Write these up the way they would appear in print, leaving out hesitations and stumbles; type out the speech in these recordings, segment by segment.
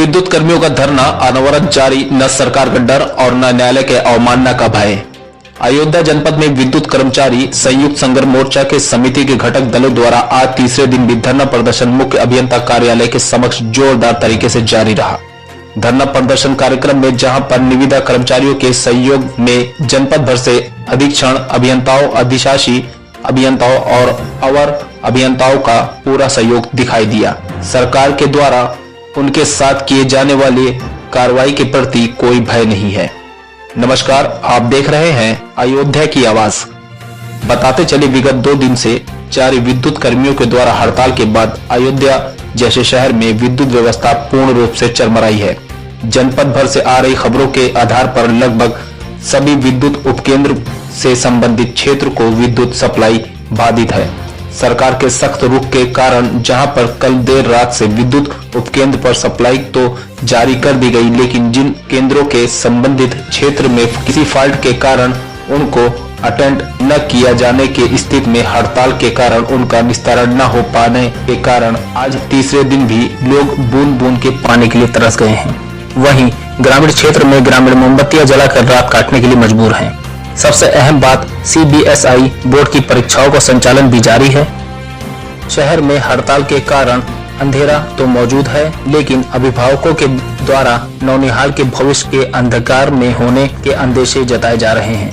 विद्युत कर्मियों का धरना, अनवरत जारी, न सरकार का डर और न न्यायालय के अवमानना का भय। अयोध्या जनपद में विद्युत कर्मचारी संयुक्त संग्राम मोर्चा के समिति के घटक दलों द्वारा आज तीसरे दिन भी धरना प्रदर्शन मुख्य अभियंता कार्यालय के समक्ष जोरदार तरीके से जारी रहा। धरना प्रदर्शन कार्यक्रम में जहां पर निविदा कर्मचारियों के सहयोग में जनपद भर से अधीक्षण अभियंताओं, अधिशासी अभियंताओं और अवर अभियंताओं का पूरा सहयोग दिखाई दिया। सरकार के द्वारा उनके साथ किए जाने वाली कार्रवाई के प्रति कोई भय नहीं है। नमस्कार, आप देख रहे हैं अयोध्या की आवाज। बताते चले, विगत 2 दिन से जारी विद्युत कर्मियों के द्वारा हड़ताल के बाद अयोध्या जैसे शहर में विद्युत व्यवस्था पूर्ण रूप से चरमराई है। जनपद भर से आ रही खबरों के आधार पर लगभग सभी विद्युत उपकेंद्र से संबंधित क्षेत्र को विद्युत सप्लाई बाधित है। सरकार के सख्त रुख के कारण जहां पर कल देर रात से विद्युत उपकेंद्र पर सप्लाई तो जारी कर दी गई, लेकिन जिन केंद्रों के संबंधित क्षेत्र में किसी फॉल्ट के कारण उनको अटेंड न किया जाने के स्थिति में हड़ताल के कारण उनका निस्तारण न हो पाने के कारण आज तीसरे दिन भी लोग बूंद बूंद के पानी के लिए तरस गए हैं। वहीं ग्रामीण क्षेत्र में ग्रामीण मोमबत्तियां जलाकर रात काटने के लिए मजबूर हैं। सबसे अहम बात, CBSI बोर्ड की परीक्षाओं का संचालन भी जारी है। शहर में हड़ताल के कारण अंधेरा तो मौजूद है, लेकिन अभिभावकों के द्वारा नौनिहाल के भविष्य के अंधकार में होने के अंदेशे जताए जा रहे हैं।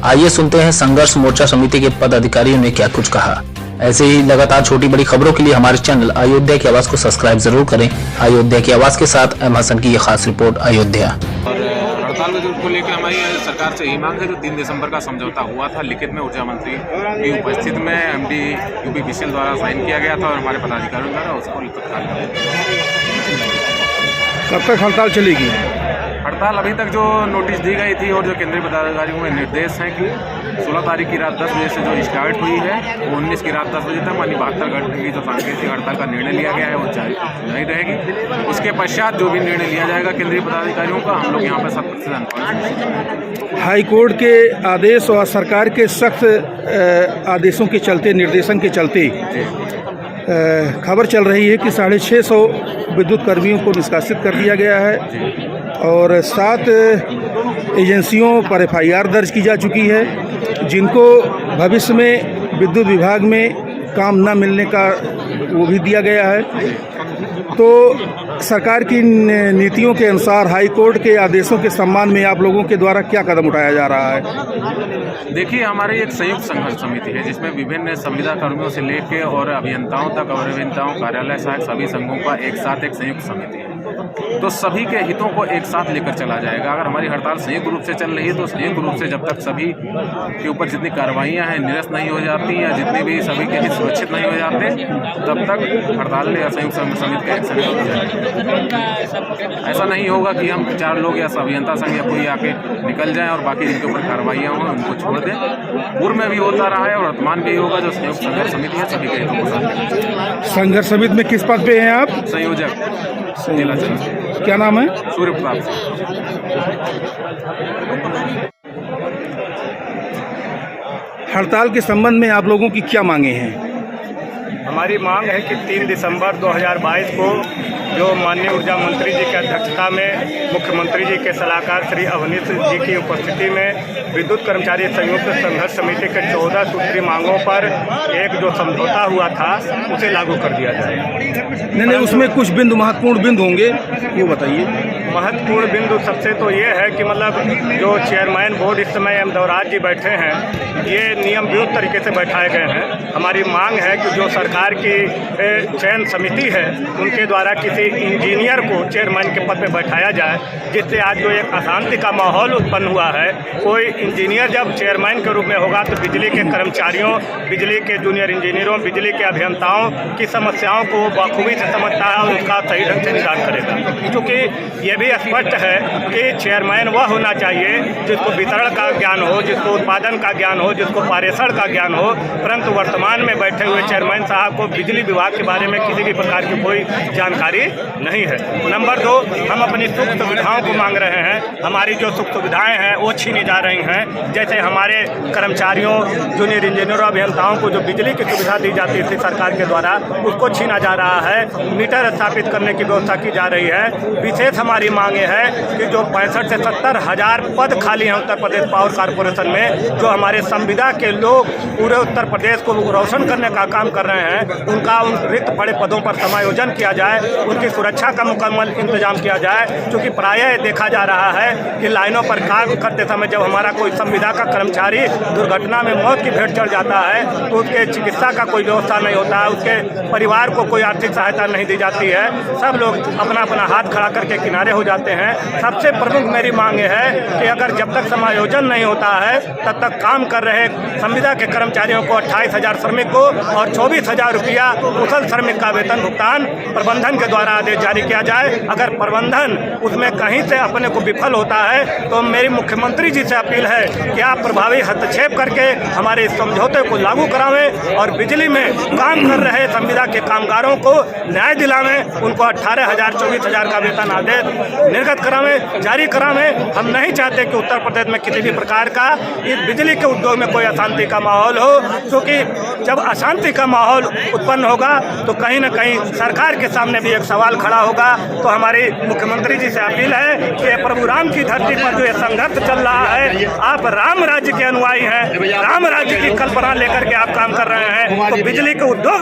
आइए सुनते हैं संघर्ष मोर्चा समिति के पदाधिकारियों ने क्या कुछ कहा। ऐसे ही लगातार छोटी बड़ी खबरों के लिए हमारे चैनल अयोध्या की आवाज को सब्सक्राइब जरूर करें। अयोध्या की आवाज के साथ एम हसन की ये खास रिपोर्ट अयोध्या। हड़ताल को लेकर हमारी सरकार से यही मांग है, जो 3 दिसंबर का समझौता हुआ था लिखित में ऊर्जा मंत्री की उपस्थित में MD UPPCL द्वारा साइन किया गया था और हमारे पदाधिकारियों द्वारा उसको तत्काल। कब तक हड़ताल चलेगी? हड़ताल अभी तक जो नोटिस दी गई थी और जो केंद्रीय पदाधिकारियों में निर्देश हैं कि 16 तारीख की रात 10 बजे से जो स्टार्ट हुई है वो 19 की रात 10 बजे तक, मानी 72 घंटे की जो सांकेतिक हड़ताल का निर्णय लिया गया है वो जारी रहेगी। उसके पश्चात जो भी निर्णय लिया जाएगा केंद्रीय पदाधिकारियों का, हम लोग यहाँ पर 100% हाई कोर्ट के आदेश और सरकार के सख्त आदेशों के चलते, निर्देशन के चलते खबर चल रही है कि 650 विद्युत कर्मियों को निष्कासित कर दिया गया है और 7 एजेंसियों पर FIR दर्ज की जा चुकी है, जिनको भविष्य में विद्युत विभाग में काम न मिलने का वो भी दिया गया है। तो सरकार की नीतियों के अनुसार हाई कोर्ट के आदेशों के सम्मान में आप लोगों के द्वारा क्या कदम उठाया जा रहा है? देखिए, हमारी एक संयुक्त संघर्ष समिति है जिसमें विभिन्न संविदा कर्मियों से लेकर और अभियंताओं तक और अभियंताओं कार्यालय सहायक सभी संघों का एक साथ एक संयुक्त समिति है। तो सभी के हितों को एक साथ लेकर चला जाएगा। अगर हमारी हड़ताल संयुक्त रूप से चल रही है तो संयुक्त रूप से जब तक सभी के ऊपर जितनी कार्रवाइयाँ हैं निरस्त नहीं हो जाती या जितने भी सभी के हित सुरक्षित नहीं हो जाते, तब तक हड़ताल या संयुक्त समिति का एक्शन हो जाएगा। ऐसा नहीं होगा कि हम 4 लोग या अभियंता संघ या कोई आके निकल जाएं और बाकी जिनके ऊपर कार्रवाइयाँ हों उनको छोड़ दें। पूर्व में भी होता रहा है और वर्तमान भी होगा। जो संयुक्त संघर्ष समिति है सभी के हितों को साथ। संघर्ष समिति में किस पद पे हैं आप? संयोजक जिला चंद्र। क्या नाम है? सूर्य प्रताप। हड़ताल के संबंध में आप लोगों की क्या मांगे हैं? हमारी मांग है कि 3 दिसंबर 2022 को जो माननीय ऊर्जा मंत्री जी की अध्यक्षता में मुख्यमंत्री जी के सलाहकार श्री अवनीश जी की उपस्थिति में विद्युत कर्मचारी संयुक्त संघर्ष समिति के 14 सूत्री मांगों पर एक जो समझौता हुआ था उसे लागू कर दिया जाए। नहीं, उसमें कुछ बिंदु, महत्वपूर्ण बिंदु होंगे, वो बताइए। महत्वपूर्ण बिंदु सबसे तो ये है कि मतलब जो चेयरमैन बोर्ड इस समय एम देवराज जी बैठे हैं, ये नियम विरुद्ध तरीके से बैठाए गए हैं। हमारी मांग है कि जो सरकार की चयन समिति है उनके द्वारा किसी इंजीनियर को चेयरमैन के पद पर बैठाया जाए, जिससे आज जो एक अशांति का माहौल उत्पन्न हुआ है। कोई इंजीनियर जब चेयरमैन के रूप में होगा तो बिजली के कर्मचारियों, बिजली के जूनियर इंजीनियरों, बिजली के अभियंताओं की समस्याओं को बखूबी से समझता है और उसका सही ढंग से निदान करेगा। क्योंकि ये भी स्पष्ट है कि चेयरमैन वह होना चाहिए जिसको वितरण का ज्ञान हो, जिसको उत्पादन का ज्ञान हो, जिसको पारेषण का ज्ञान हो। परंतु वर्तमान में बैठे हुए चेयरमैन साहब को बिजली विभाग के बारे में किसी भी प्रकार की कोई जानकारी नहीं है। नंबर 2, हम अपनी सुख सुविधाओं को मांग रहे हैं। हमारी जो सुख सुविधाएं हैं वो छीनी जा रही हैं। जैसे हमारे कर्मचारियों, जूनियर इंजीनियरों, अभियंताओं को जो बिजली की सुविधा दी जाती थी सरकार के द्वारा, उसको छीना जा रहा है। मीटर स्थापित करने की व्यवस्था की जा रही है। विशेष हमारी मांगे है कि जो 65 से 70 हज़ार पद खाली हैं उत्तर प्रदेश पावर कॉरपोरेशन में, जो हमारे संविदा के लोग पूरे उत्तर प्रदेश को रोशन करने का काम कर रहे हैं, उनका उन रिक्त पड़े पदों पर समायोजन किया जाए, उनकी सुरक्षा का मुकम्मल इंतजाम किया जाए। क्योंकि प्रायः देखा जा रहा है कि लाइनों पर काम करते समय जब हमारा कोई संविदा का कर्मचारी दुर्घटना में मौत की भेंट चढ़ जाता है तो उसके चिकित्सा का कोई व्यवस्था नहीं होता है, उसके परिवार को कोई आर्थिक सहायता नहीं दी जाती है। सब लोग अपना अपना हाथ खड़ा करके किनारे हो जाते हैं। सबसे प्रमुख मेरी मांग है कि अगर जब तक समायोजन नहीं होता है तब तक काम कर रहे संविदा के कर्मचारियों को 28,000 श्रमिक को और 24,000 रुपया कुशल श्रमिक का वेतन भुगतान प्रबंधन के द्वारा आदेश जारी किया जाए। अगर प्रबंधन उसमें कहीं से अपने को विफल होता है तो मेरी मुख्यमंत्री जी से अपील है कि आप प्रभावी हस्तक्षेप करके हमारे इस समझौते को लागू करावें और बिजली में काम कर रहे संविदा के कामगारों को न्याय दिलावें, उनको 18,000 24,000 का वेतन आदेश निर्गत करावें, जारी करावें। हम नहीं चाहते कि उत्तर प्रदेश में किसी भी प्रकार का इस बिजली के उद्योग में कोई अशांति का माहौल हो, क्योंकि जब अशांति का माहौल उत्पन्न होगा तो कहीं न कहीं सरकार के सामने भी एक सवाल खड़ा होगा। तो हमारी मुख्यमंत्री जी से अपील है कि प्रभु राम की धरती पर जो ये संघर्ष चल रहा है, आप राम राज्य के अनुयायी हैं, राम राज्य की कल्पना लेकर के आप काम कर रहे हैं, तो बिजली के उद्योग